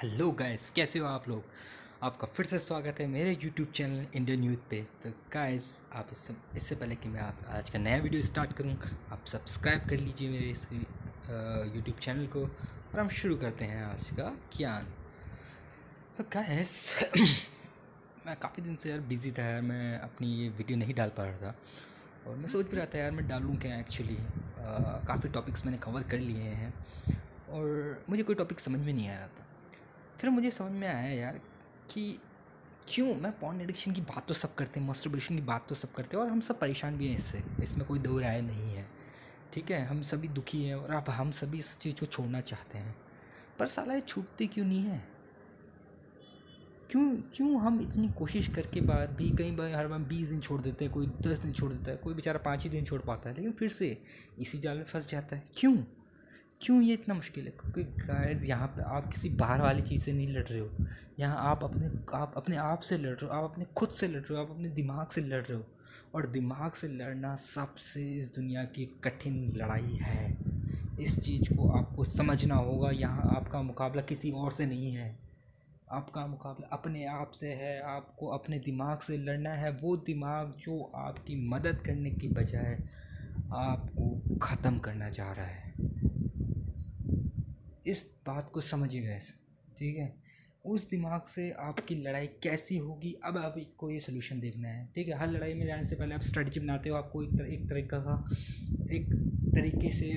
Hello guys, कैसे हो आप लोग। आपका फिर से स्वागत है मेरे यूट्यूब चैनल इंडियन यूथ पे। तो गाइस, आप इससे पहले कि मैं आप आज का नया वीडियो स्टार्ट करूं, आप सब्सक्राइब कर लीजिए मेरे इस यूट्यूब चैनल को और हम शुरू करते हैं आज का ज्ञान। तो गाइस मैं काफ़ी दिन से यार बिज़ी था यार, मैं अपनी ये वीडियो नहीं डाल पा रहा था और मैं सोच भी रहा था यार मैं डालूँ क्या। एक्चुअली काफ़ी टॉपिक्स मैंने कवर कर लिए हैं और मुझे कोई टॉपिक समझ में नहीं आ रहा था। फिर मुझे समझ में आया यार कि क्यों मैं पॉर्न एडिक्शन की बात तो सब करते हैं, मस्टरबेशन की बात तो सब करते हैं और हम सब परेशान भी हैं इससे, इसमें कोई दो राय नहीं है। ठीक है, हम सभी दुखी हैं और अब हम सभी इस चीज़ को छोड़ना चाहते हैं, पर साला ये छूटती क्यों नहीं है। क्यों क्यों हम इतनी कोशिश करके बाद भी कई बार हर बार 20 दिन छोड़ देते हैं, कोई 10 दिन छोड़ देता है, कोई बेचारा 5 ही दिन छोड़ पाता है, लेकिन फिर से इसी जाल में फंस जाता है। क्यों क्यों ये इतना मुश्किल है? क्योंकि गाइस यहाँ पे आप किसी बाहर वाली चीज़ से नहीं लड़ रहे हो, यहाँ आप अपने आप से लड़ रहे हो, आप अपने खुद से लड़ रहे हो, आप अपने दिमाग से लड़ रहे हो। और दिमाग से लड़ना सबसे इस दुनिया की कठिन लड़ाई है। इस चीज़ को आपको समझना होगा। यहाँ आपका मुकाबला किसी और से नहीं है, आपका मुकाबला अपने आप से है। आपको अपने दिमाग से लड़ना है, वो दिमाग जो आपकी मदद करने की बजाय आपको ख़त्म करना चाह रहा है। इस बात को समझिएगा। ठीक है, उस दिमाग से आपकी लड़ाई कैसी होगी, अब आपको ये सोल्यूशन देखना है। ठीक है, हर लड़ाई में जाने से पहले आप स्ट्रेटजी बनाते हो, आपको एक तरीके से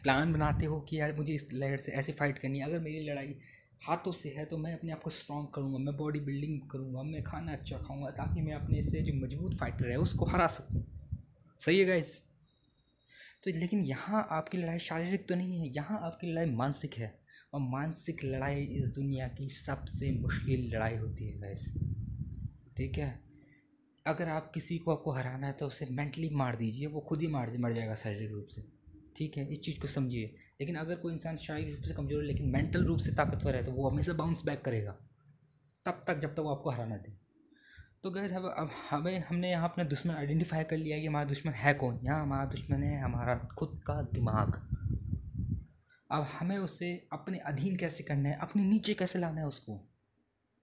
प्लान बनाते हो कि यार मुझे इस लड़ाई से ऐसे फाइट करनी है। अगर मेरी लड़ाई हाथों से है तो मैं अपने आप को स्ट्रॉन्ग करूँगा, मैं बॉडी बिल्डिंग करूँगा, मैं खाना अच्छा खाऊँगा ताकि मैं अपने से जो मजबूत फाइटर है उसको हरा सकूँ। सही है गाइस। तो लेकिन यहाँ आपकी लड़ाई शारीरिक तो नहीं है, यहाँ आपकी लड़ाई मानसिक है। और मानसिक लड़ाई इस दुनिया की सबसे मुश्किल लड़ाई होती है गाइस। ठीक है, अगर आप किसी को आपको हराना है तो उसे मेंटली मार दीजिए, वो खुद ही मर जाएगा शारीरिक रूप से। ठीक है, इस चीज़ को समझिए। लेकिन अगर कोई इंसान शारीरिक रूप से कमज़ोर है लेकिन मेंटल रूप से ताकतवर है तो वो हमेशा बाउंस बैक करेगा, तब तक जब तक वो आपको हराना दे। तो गैस अब हमने यहाँ अपना दुश्मन आइडेंटिफाई कर लिया है कि हमारा दुश्मन है कौन। यहाँ हमारा दुश्मन है हमारा खुद का दिमाग। अब हमें उसे अपने अधीन कैसे करना है, अपने नीचे कैसे लाना है, उसको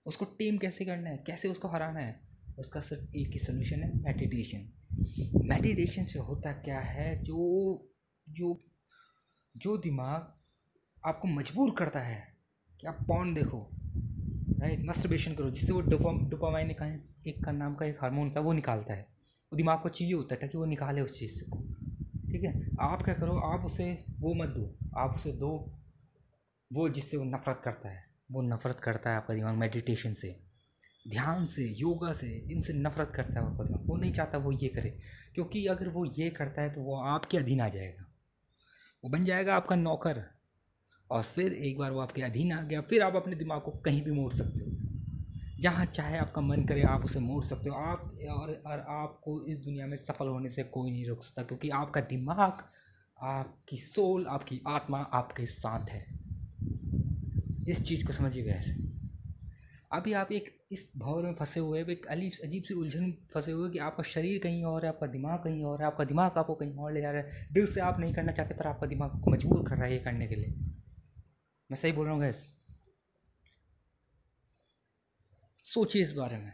उसको टेम कैसे करना है, कैसे उसको हराना है। उसका सिर्फ एक ही सोल्यूशन है, मेडिटेशन। मेडिटेशन से होता क्या है, जो जो जो दिमाग आपको मजबूर करता है कि आप पॉर्न देखो, राइट, मस्टरबेशन करो, जिससे वो डोपामाइन का एक का नाम का एक हार्मोन होता है वो निकालता है। वो दिमाग को चाहिए होता है ताकि वो निकाले उस चीज़ को। ठीक है, आप क्या करो, आप उसे वो मत दो, आप उसे दो वो जिससे वो नफ़रत करता है। वो नफ़रत करता है आपका दिमाग मेडिटेशन से, ध्यान से, योगा से, इनसे नफ़रत करता है आपका दिमाग। वो नहीं चाहता वो ये करे, क्योंकि अगर वो ये करता है तो वो आपके अधीन आ जाएगा, वो बन जाएगा आपका नौकर। और फिर एक बार वो आपके अधीन आ गया, फिर आप अपने दिमाग को कहीं भी मोड़ सकते हो, जहाँ चाहे आपका मन करे आप उसे मोड़ सकते हो। और आपको इस दुनिया में सफल होने से कोई नहीं रोक सकता, क्योंकि आपका दिमाग, आपकी सोल, आपकी आत्मा आपके साथ है। इस चीज़ को समझिएगा ऐसे। अभी आप एक इस भंवर में फंसे हुए हैं, एक अजीब सी उलझन में फंसे हुए कि आपका शरीर कहीं और है, आपका दिमाग कहीं और है, आपका दिमाग आपको कहीं और ले जा रहा है। दिल से आप नहीं करना चाहते पर आपका दिमाग आपको मजबूर कर रहा है ये करने के लिए। मैं सही बोल रहा हूँ गैस? सोचिए इस बारे में।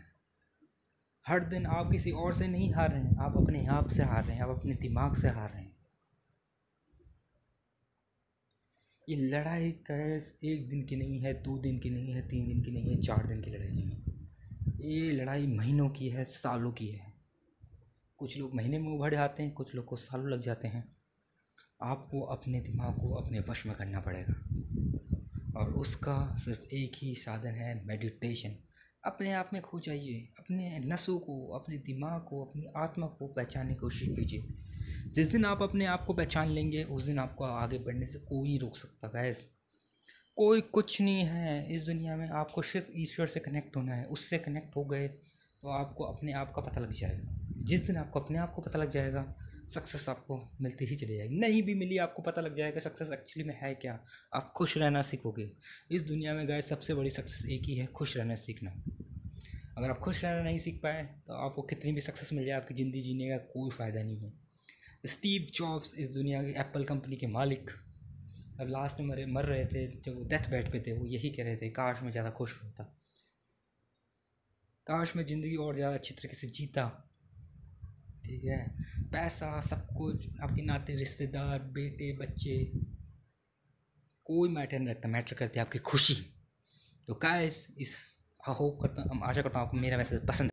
हर दिन आप किसी और से नहीं हार रहे हैं, आप अपने आप से हार रहे हैं, आप अपने दिमाग से हार रहे हैं। ये लड़ाई कैस एक दिन की नहीं है, 2 दिन की नहीं है, 3 दिन की नहीं है, 4 दिन की लड़ाई नहीं है। ये लड़ाई महीनों की है, सालों की है। कुछ लोग महीने में उभर जाते हैं, कुछ लोग को सालों लग जाते हैं। आपको अपने दिमाग को अपने वश में करना पड़ेगा और उसका सिर्फ एक ही साधन है, मेडिटेशन। अपने आप में खो जाइए, अपने नसों को, अपने दिमाग को, अपनी आत्मा को पहचानने की कोशिश कीजिए। जिस दिन आप अपने आप को पहचान लेंगे उस दिन आपको आगे बढ़ने से कोई नहीं रोक सकता गैस। कोई कुछ नहीं है इस दुनिया में, आपको सिर्फ ईश्वर से कनेक्ट होना है। उससे कनेक्ट हो गए तो आपको अपने आप का पता लग जाएगा। जिस दिन आपको अपने आप को पता लग जाएगा सक्सेस आपको मिलती ही चली जाएगी। नहीं भी मिली आपको पता लग जाएगा सक्सेस एक्चुअली में है क्या। आप खुश रहना सीखोगे। इस दुनिया में गए सबसे बड़ी सक्सेस एक ही है, खुश रहना सीखना। अगर आप खुश रहना नहीं सीख पाए तो आपको कितनी भी सक्सेस मिल जाए आपकी ज़िंदगी जीने का कोई फ़ायदा नहीं है। स्टीव जॉब्स, इस दुनिया के एप्पल कंपनी के मालिक, अब लास्ट में मर रहे थे, जो डेथ बेड पे थे, वो यही कह रहे थे काश मैं ज़्यादा खुश होता, काश मैं ज़िंदगी और ज़्यादा अच्छी तरीके से जीता। ठीक है, पैसा सब कुछ, आपके नाते रिश्तेदार, बेटे बच्चे, कोई मैटर नहीं रखता, मैटर करती है आपकी खुशी। तो गाइस इस होप करता हूँ, आशा करता हूँ आपको मेरा मैसेज पसंद